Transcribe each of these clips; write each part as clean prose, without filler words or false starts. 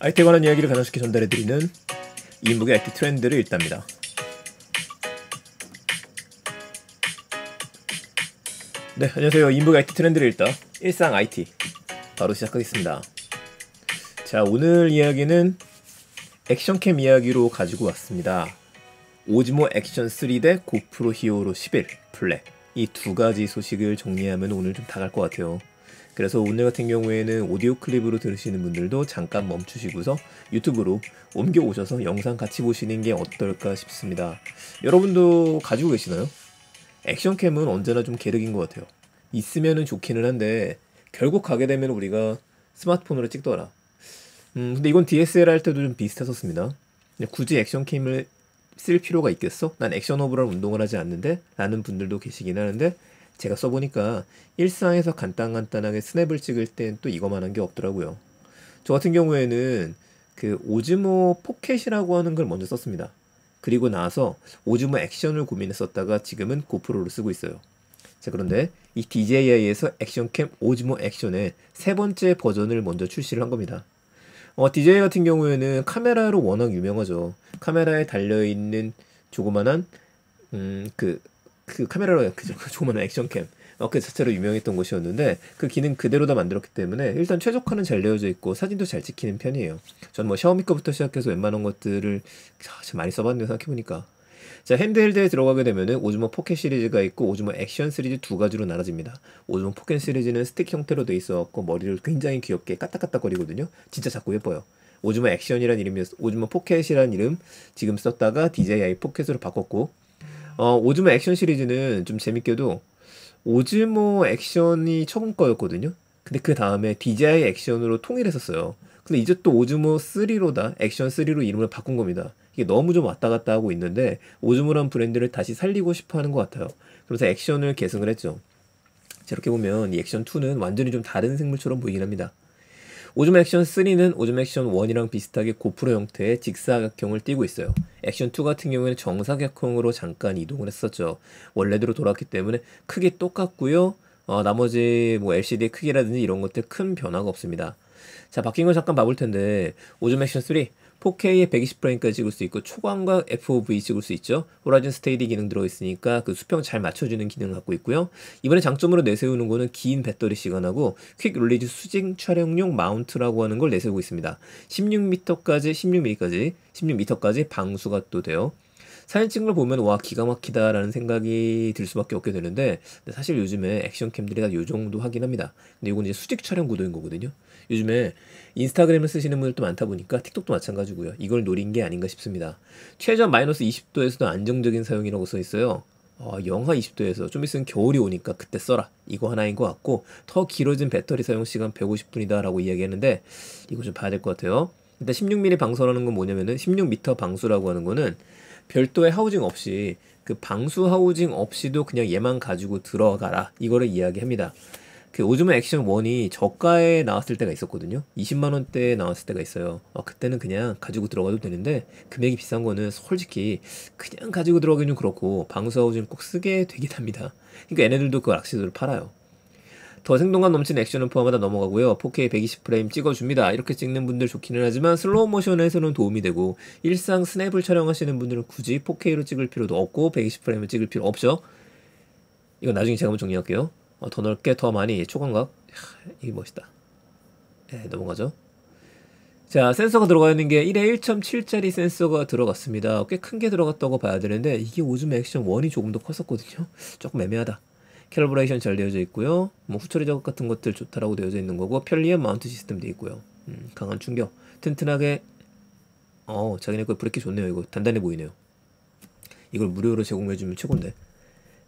IT에 관한 이야기를 가장 쉽게 전달해드리는 이인북의 IT 트렌드를 읽답니다. 네, 안녕하세요. 이인북의 IT 트렌드를 읽다 일상 IT 바로 시작하겠습니다. 자, 오늘 이야기는 액션캠 이야기로 가지고 왔습니다. 오즈모 액션 3 대 고프로 히어로 11 블랙, 이 두 가지 소식을 정리하면 오늘 좀 다 갈 것 같아요. 그래서 오늘 같은 경우에는 오디오 클립으로 들으시는 분들도 잠깐 멈추시고서 유튜브로 옮겨오셔서 영상 같이 보시는 게 어떨까 싶습니다. 여러분도 가지고 계시나요? 액션캠은 언제나 좀 계륵인 것 같아요. 있으면은 좋기는 한데 결국 가게 되면 우리가 스마트폰으로 찍더라. 근데 이건 DSLR 할 때도 좀 비슷했었습니다. 굳이 액션캠을 쓸 필요가 있겠어? 난 액션 오버롤 운동을 하지 않는데? 라는 분들도 계시긴 하는데 제가 써보니까 일상에서 간단하게 스냅을 찍을 땐 또 이거만한 게 없더라고요. 저 같은 경우에는 그 오즈모 포켓이라고 하는 걸 먼저 썼습니다. 그리고 나서 오즈모 액션을 고민했었다가 지금은 고프로를 쓰고 있어요. 자, 그런데 이 DJI에서 액션캠 오즈모 액션의 세 번째 버전을 먼저 출시를 한 겁니다. DJI 같은 경우에는 카메라로 워낙 유명하죠. 카메라에 달려있는 조그만한 그 카메라로 그 조그만한 액션캠 그 자체로 유명했던 곳이었는데 그 기능 그대로 다 만들었기 때문에 일단 최적화는 잘 되어져 있고 사진도 잘 찍히는 편이에요. 전 뭐 샤오미 거부터 시작해서 웬만한 것들을 참 많이 써봤네요, 생각해보니까. 자, 핸드헬드에 들어가게 되면은 오즈모 포켓 시리즈가 있고 오즈모 액션 시리즈 두 가지로 나눠집니다. 오즈모 포켓 시리즈는 스틱 형태로 돼 있어갖고 머리를 굉장히 귀엽게 까딱까딱거리거든요. 진짜 작고 예뻐요. 오즈모 액션이란 이름이었어. 오즈모 포켓이란 이름 지금 썼다가 DJI 포켓으로 바꿨고, 오즈모 액션 시리즈는 좀 재밌게도 오즈모 액션이 처음 거였거든요. 근데 그 다음에 DJI 액션으로 통일했었어요. 근데 이제 또 오즈모 3로다 액션 3로 이름을 바꾼 겁니다. 이게 너무 좀 왔다 갔다 하고 있는데 오즈모란 브랜드를 다시 살리고 싶어 하는 것 같아요. 그래서 액션을 계승을 했죠. 자, 이렇게 보면 이 액션 2는 완전히 좀 다른 생물처럼 보이긴 합니다. 오즈모 액션 3는 오즈모 액션 1이랑 비슷하게 고프로 형태의 직사각형을 띠고 있어요. 액션 2 같은 경우에는 정사각형으로 잠깐 이동을 했었죠. 원래대로 돌아왔기 때문에 크게 똑같고요. 나머지 뭐 LCD의 크기라든지 이런 것들 큰 변화가 없습니다. 자, 바뀐 걸 잠깐 봐볼 텐데 오즈모 액션 3 4K에 120프레임까지 찍을 수 있고 초광각 FOV 찍을 수 있죠. 호라이즌 스테이디 기능 들어있으니까 그 수평 잘 맞춰주는 기능을 갖고 있고요. 이번에 장점으로 내세우는 거는 긴 배터리 시간하고 퀵 릴리즈 수직 촬영용 마운트라고 하는 걸 내세우고 있습니다. 16m까지 방수가 또 돼요. 사진 찍는 걸 보면 와, 기가 막히다라는 생각이 들 수밖에 없게 되는데 사실 요즘에 액션캠들이 다 요 정도 하긴 합니다. 근데 이건 이제 수직 촬영 구도인 거거든요. 요즘에 인스타그램을 쓰시는 분들도 많다 보니까 틱톡도 마찬가지고요. 이걸 노린 게 아닌가 싶습니다. 최저 마이너스 20도에서도 안정적인 사용이라고 써 있어요. 영하 20도에서 좀 있으면 겨울이 오니까 그때 써라, 이거 하나인 것 같고, 더 길어진 배터리 사용 시간 150분이다 라고 이야기했는데 이거 좀 봐야 될 것 같아요. 일단 16mm 방수라는 건 뭐냐면은 16m 방수라고 하는 거는 별도의 하우징 없이 그 방수 하우징 없이도 그냥 얘만 가지고 들어가라, 이거를 이야기합니다. 그 오즈모 액션 1이 저가에 나왔을 때가 있었거든요. 20만원대에 나왔을 때가 있어요. 그때는 그냥 가지고 들어가도 되는데 금액이 비싼 거는 솔직히 그냥 가지고 들어가긴 좀 그렇고 방수 하우징 꼭 쓰게 되긴 합니다. 그러니까 얘네들도 그 락시도를 팔아요. 더 생동감 넘치는 액션을 포함하다 넘어가고요. 4K 120프레임 찍어줍니다. 이렇게 찍는 분들 좋기는 하지만 슬로우 모션에서는 도움이 되고 일상 스냅을 촬영하시는 분들은 굳이 4K로 찍을 필요도 없고 120프레임을 찍을 필요 없죠. 이건 나중에 제가 한번 정리할게요. 더 넓게 더 많이 초광각. 이게 멋있다. 네, 넘어가죠. 자, 센서가 들어가 있는 게 1에 1.7짜리 센서가 들어갔습니다. 꽤 큰 게 들어갔다고 봐야 되는데 이게 오즈모 액션 1이 조금 더 컸었거든요. 조금 애매하다. 캘리브레이션 잘 되어져 있고요. 뭐 후처리 작업 같은 것들 좋다라고 되어져 있는 거고, 편리한 마운트 시스템 돼 있고요. 강한 충격, 튼튼하게. 자기네 거 브레이크 좋네요. 이거 단단해 보이네요. 이걸 무료로 제공해주면 최고인데.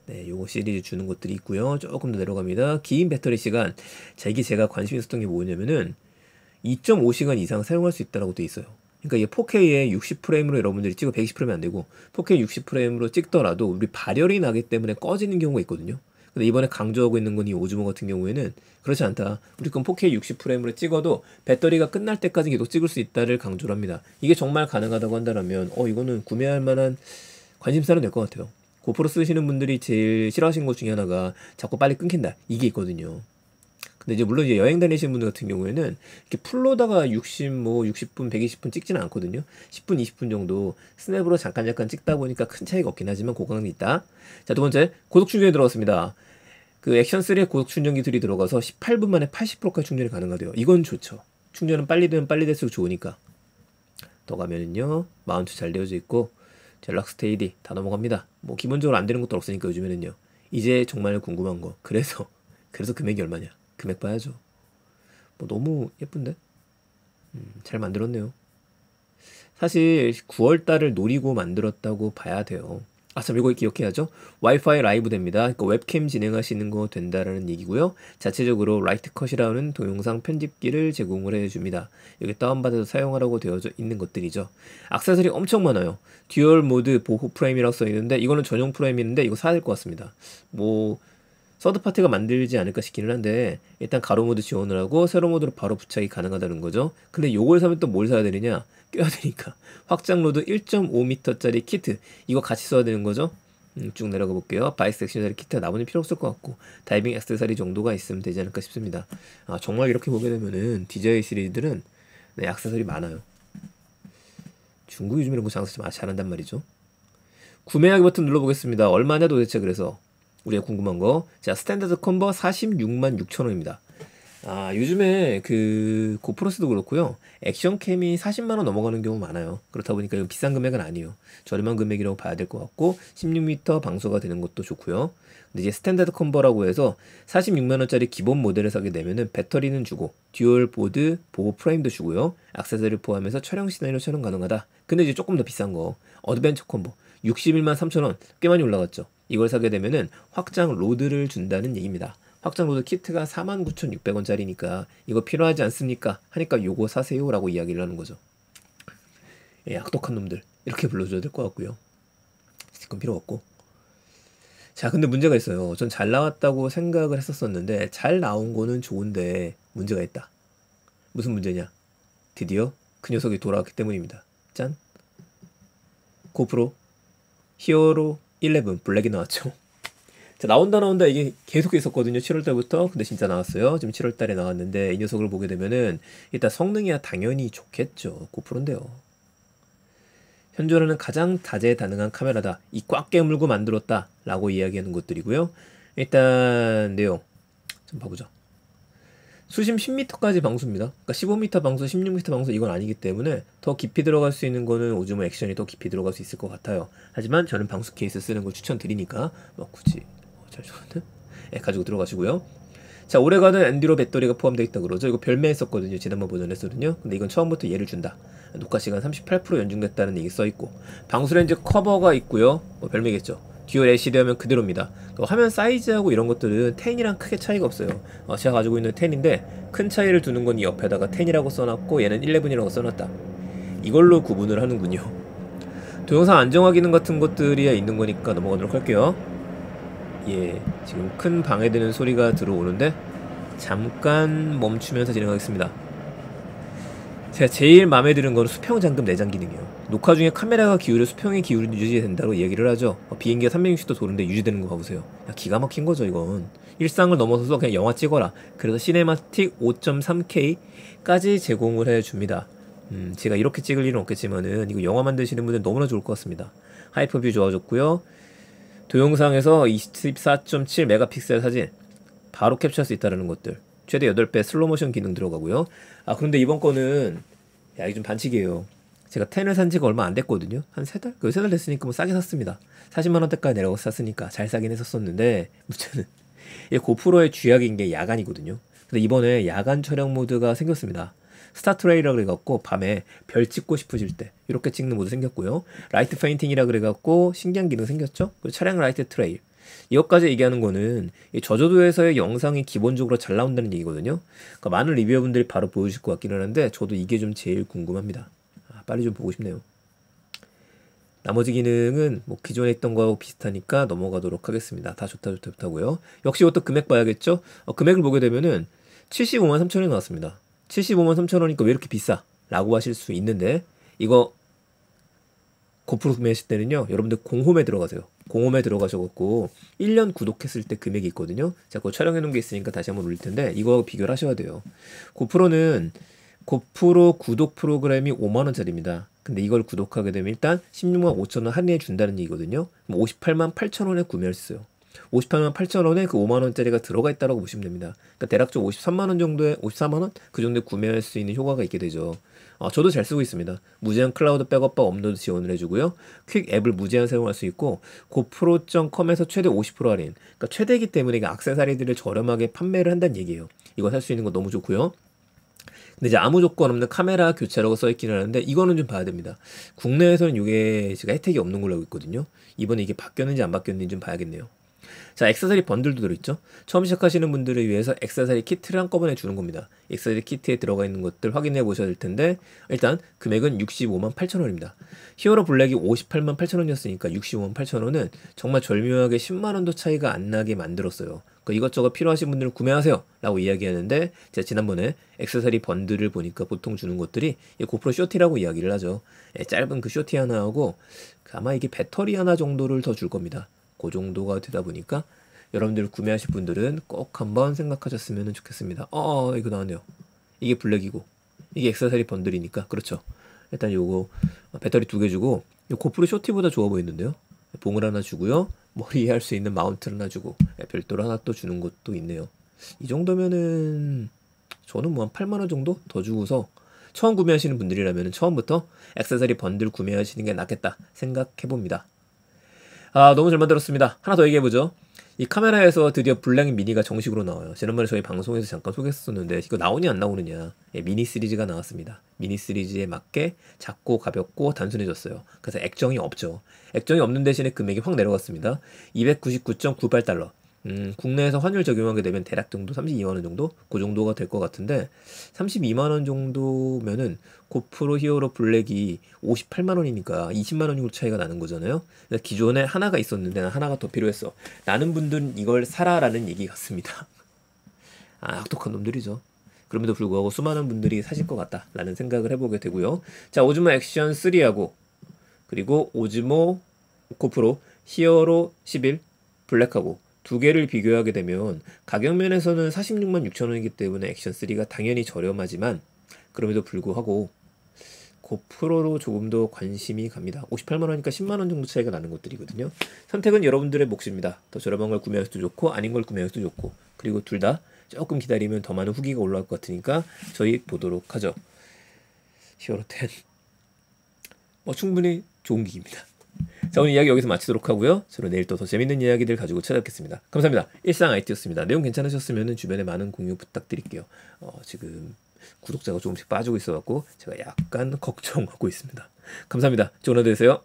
네, 요거 시리즈 주는 것들이 있고요. 조금 더 내려갑니다. 긴 배터리 시간. 자, 이게 제가 관심 있었던 게 뭐냐면은 2.5시간 이상 사용할 수 있다라고 돼 있어요. 그러니까 이게 4K에 60프레임으로 여러분들이 찍어 120프레임이 안 되고 4K 60프레임으로 찍더라도 우리 발열이 나기 때문에 꺼지는 경우가 있거든요. 근데 이번에 강조하고 있는 건 이 오즈모 같은 경우에는 그렇지 않다. 우리 건 4K 60프레임으로 찍어도 배터리가 끝날 때까지 계속 찍을 수 있다를 강조를 합니다. 이게 정말 가능하다고 한다면 이거는 구매할 만한 관심사는 될 것 같아요. 고프로 쓰시는 분들이 제일 싫어하시는 것 중에 하나가 자꾸 빨리 끊긴다, 이게 있거든요. 근데 이제 물론 이제 여행 다니시는 분들 같은 경우에는 이렇게 풀로다가 60분, 120분 찍지는 않거든요. 10분, 20분 정도 스냅으로 잠깐 찍다 보니까 큰 차이가 없긴 하지만 고강은 있다. 자, 두 번째, 고속 충전이 들어갔습니다. 그 액션3의 고속 충전기술이 들어가서 18분 만에 80%까지 충전이 가능하대요. 이건 좋죠. 충전은 빨리 되면 빨리 될수록 좋으니까. 더 가면은요, 마운트 잘 되어져 있고, 락스테이디 다 넘어갑니다. 뭐 기본적으로 안 되는 것도 없으니까 요즘에는요. 이제 정말 궁금한 거. 그래서 금액이 얼마냐? 금액 봐야죠. 뭐 너무 예쁜데? 잘 만들었네요. 사실 9월달을 노리고 만들었다고 봐야 돼요. 아, 참 이거 기억해야죠. 와이파이 라이브 됩니다. 그러니까 웹캠 진행하시는 거 된다라는 얘기고요. 자체적으로 라이트 컷이라는 동영상 편집기를 제공을 해줍니다. 여기 다운받아서 사용하라고 되어져 있는 것들이죠. 액세서리 엄청 많아요. 듀얼 모드 보호 프레임이라고 써있는데 이거는 전용 프레임인데 이거 사야 될 것 같습니다. 뭐 서드파티가 만들지 않을까 싶기는 한데 일단 가로 모드 지원을 하고 세로 모드로 바로 부착이 가능하다는 거죠. 근데 요걸 사면 또 뭘 사야 되느냐? 껴야 되니까 확장 로드 1.5m짜리 키트 이거 같이 써야 되는 거죠. 쭉 내려가 볼게요. 바이스 액세서리 키트가 나머지는 필요 없을 것 같고 다이빙 액세서리 정도가 있으면 되지 않을까 싶습니다. 아, 정말 이렇게 보게 되면은 DJI 시리즈들은 네, 액세서리 많아요. 중국 요즘 이런 거 장사 좀 잘한단 말이죠. 구매하기 버튼 눌러보겠습니다. 얼마냐 도대체. 그래서 우리가 궁금한 거. 자, 스탠다드 콤보 46만 6천 원입니다. 아, 요즘에 그 고프로스도 그렇고요. 액션캠이 40만 원 넘어가는 경우 많아요. 그렇다 보니까 이거 비싼 금액은 아니에요. 저렴한 금액이라고 봐야 될 것 같고 16m 방수가 되는 것도 좋고요. 근데 이제 스탠다드 콤보라고 해서 46만 원짜리 기본 모델을 사게 되면은 배터리는 주고 듀얼 보드 보호 프레임도 주고요. 액세서리 포함해서 촬영 시나리오 촬영 가능하다. 근데 이제 조금 더 비싼 거 어드벤처 콤보 61만 3천 원 꽤 많이 올라갔죠. 이걸 사게 되면은 확장 로드를 준다는 얘기입니다. 확장 로드 키트가 49,600원짜리니까 이거 필요하지 않습니까? 하니까 요거 사세요 라고 이야기를 하는 거죠. 예, 악독한 놈들 이렇게 불러줘야 될 것 같고요. 스티커는 필요 없고. 자, 근데 문제가 있어요. 전 잘 나왔다고 생각을 했었었는데 잘 나온 거는 좋은데 문제가 있다. 무슨 문제냐? 드디어 그 녀석이 돌아왔기 때문입니다. 짠! 고프로 히어로 11 블랙이 나왔죠. 자, 나온다 이게 계속 있었거든요. 7월달부터. 근데 진짜 나왔어요. 지금 7월달에 나왔는데 이 녀석을 보게 되면은 일단 성능이야 당연히 좋겠죠. 고프로인데요. 현존하는 가장 다재다능한 카메라다. 이 꽉 깨물고 만들었다 라고 이야기하는 것들이고요. 일단 내용 좀 봐보죠. 수심 10m까지 방수입니다. 그러니까 15m 방수, 16m 방수 이건 아니기 때문에 더 깊이 들어갈 수 있는 거는 오즈모 액션이 더 깊이 들어갈 수 있을 것 같아요. 하지만 저는 방수 케이스 쓰는 걸 추천드리니까 뭐 굳이 잘 좋아하는 예, 가지고 들어가시고요. 자, 오래가는 엔듀로 배터리가 포함되어 있다 그러죠. 이거 별매했었거든요. 지난번 버전에서는요. 근데 이건 처음부터 얘를 준다. 녹화 시간 38% 연중됐다는 얘기 써있고 방수 렌즈 커버가 있고요. 뭐 별매겠죠. 듀얼 LCD 하면 그대로입니다. 화면 사이즈하고 이런 것들은 10이랑 크게 차이가 없어요. 제가 가지고 있는 10인데 큰 차이를 두는 건 이 옆에다가 10이라고 써놨고 얘는 11이라고 써놨다. 이걸로 구분을 하는군요. 동영상 안정화 기능 같은 것들이 있는 거니까 넘어가도록 할게요. 예, 지금 큰 방해되는 소리가 들어오는데 잠깐 멈추면서 진행하겠습니다. 제가 제일 마음에 드는 건 수평 잠금 내장 기능이에요. 녹화 중에 카메라가 기울여 수평의 기울이 유지된다고 얘기를 하죠. 비행기가 360도 도는데 유지되는 거 봐보세요. 야, 기가 막힌 거죠 이건. 일상을 넘어서서 그냥 영화 찍어라. 그래서 시네마틱 5.3K까지 제공을 해줍니다. 제가 이렇게 찍을 일은 없겠지만은 이거 영화 만드시는 분들 너무나 좋을 것 같습니다. 하이퍼뷰 좋아졌고요. 동영상에서 24.7 메가픽셀 사진 바로 캡처할 수 있다는 것들. 최대 8배 슬로모션 기능 들어가고요. 아, 그런데 이번 거는 야, 이게 좀 반칙이에요. 제가 10을 산 지가 얼마 안 됐거든요. 한 3달? 그 3달 됐으니까 뭐 싸게 샀습니다. 40만 원대까지 내려가서 샀으니까 잘 싸긴 했었었는데 문제는 이 고프로의 쥐약인 게 야간이거든요. 근데 이번에 야간 촬영 모드가 생겼습니다. 스타트레이라 그래갖고 밤에 별 찍고 싶으실 때 이렇게 찍는 모드 생겼고요. 라이트 페인팅이라 그래갖고 신기한 기능 생겼죠. 그리고 차량 라이트 트레일 이것까지 얘기하는 거는 이 저조도에서의 영상이 기본적으로 잘 나온다는 얘기거든요. 그러니까 많은 리뷰어분들이 바로 보여주실 것 같기는 하는데 저도 이게 좀 제일 궁금합니다. 빨리 좀 보고 싶네요. 나머지 기능은 뭐 기존에 있던 거하고 비슷하니까 넘어가도록 하겠습니다. 다 좋다고요. 역시 이것도 금액 봐야겠죠. 금액을 보게 되면은 75만 3천 원이 나왔습니다. 75만 3천 원이니까 왜 이렇게 비싸? 라고 하실 수 있는데 이거 고프로 구매하실 때는요, 여러분들 공홈에 들어가세요. 공홈에 들어가셔갖고 1년 구독했을 때 금액이 있거든요. 제가 그거 촬영해 놓은 게 있으니까 다시 한번 올릴 텐데 이거 비교를 하셔야 돼요. 고프로는 고프로 구독 프로그램이 5만 원짜리입니다. 근데 이걸 구독하게 되면 일단 16만 5천 원 할인해 준다는 얘기거든요. 58만 8천 원에 구매할 수 있어요. 58만 8천 원에 그 5만 원짜리가 들어가 있다고 보시면 됩니다. 그러니까 대략적으로 53만 원 정도에 54만 원 그 정도에 구매할 수 있는 효과가 있게 되죠. 저도 잘 쓰고 있습니다. 무제한 클라우드 백업과 업로드 지원을 해주고요. 퀵 앱을 무제한 사용할 수 있고 고프로.com에서 최대 50% 할인. 그러니까 최대이기 때문에 이게 액세서리들을 저렴하게 판매를 한다는 얘기예요. 이거 살 수 있는 거 너무 좋고요. 근데 이제 아무 조건 없는 카메라 교체라고 써있기는 하는데 이거는 좀 봐야 됩니다. 국내에서는 이게 제가 혜택이 없는 걸로 알고 있거든요. 이번에 이게 바뀌었는지 안 바뀌었는지 좀 봐야겠네요. 자, 액세서리 번들도 들어있죠. 처음 시작하시는 분들을 위해서 액세서리 키트를 한꺼번에 주는 겁니다. 액세서리 키트에 들어가 있는 것들 확인해 보셔야 될 텐데 일단 금액은 65만 8천 원입니다. 히어로 블랙이 58만 8천 원이었으니까 65만 8천 원은 정말 절묘하게 10만 원도 차이가 안 나게 만들었어요. 이것저것 필요하신 분들은 구매하세요 라고 이야기하는데 제가 지난번에 액세서리 번들을 보니까 보통 주는 것들이 고프로 쇼티라고 이야기를 하죠. 짧은 그 쇼티 하나 하고 아마 이게 배터리 하나 정도를 더 줄 겁니다. 그 정도가 되다 보니까 여러분들 구매하실 분들은 꼭 한번 생각하셨으면 좋겠습니다. 이거 나왔네요. 이게 블랙이고 이게 액세서리 번들이니까 그렇죠. 일단 요거 배터리 2개 주고 요 고프로 쇼티보다 좋아 보이는데요. 봉을 하나 주고요. 머리에 할 수 있는 마운트를 하나 주고 별도로 하나 또 주는 것도 있네요. 이 정도면은 저는 뭐 한 8만 원 정도 더 주고서 처음 구매하시는 분들이라면 처음부터 액세서리 번들 구매하시는 게 낫겠다 생각해 봅니다. 너무 잘 만들었습니다. 하나 더 얘기해보죠. 이 카메라에서 드디어 블랙 미니가 정식으로 나와요. 지난번에 저희 방송에서 잠깐 소개했었는데 이거 나오냐 안 나오느냐. 미니 시리즈가 나왔습니다. 미니 시리즈에 맞게 작고 가볍고 단순해졌어요. 그래서 액정이 없죠. 액정이 없는 대신에 금액이 확 내려갔습니다. 299.98달러. 국내에서 환율 적용하게 되면 대략 정도 32만 원 정도? 그 정도가 될 것 같은데 32만 원 정도면은 고프로 히어로 블랙이 58만 원이니까 20만 원 정도 차이가 나는 거잖아요. 기존에 하나가 있었는데 난 하나가 더 필요했어. 라는 분들은 이걸 사라라는 얘기 같습니다. 악독한 놈들이죠. 그럼에도 불구하고 수많은 분들이 사실 것 같다라는 생각을 해보게 되고요. 자, 오즈모 액션 3하고 그리고 오즈모 고프로 히어로 11 블랙하고 두 개를 비교하게 되면 가격 면에서는 46만 6천 원이기 때문에 액션 3가 당연히 저렴하지만 그럼에도 불구하고 고프로로 조금 더 관심이 갑니다. 58만 원이니까 10만 원 정도 차이가 나는 것들이거든요. 선택은 여러분들의 몫입니다. 더 저렴한 걸 구매할 수도 좋고 아닌 걸 구매할 수도 좋고 그리고 둘 다 조금 기다리면 더 많은 후기가 올라올 것 같으니까 저희 보도록 하죠. 히어로 10 충분히 좋은 기기입니다. 자, 오늘 이야기 여기서 마치도록 하고요. 저는 내일 또 더 재밌는 이야기들 가지고 찾아뵙겠습니다. 감사합니다. 일상 IT였습니다. 내용 괜찮으셨으면 주변에 많은 공유 부탁드릴게요. 지금 구독자가 조금씩 빠지고 있어갖고 제가 약간 걱정하고 있습니다. 감사합니다. 좋은 하루 되세요.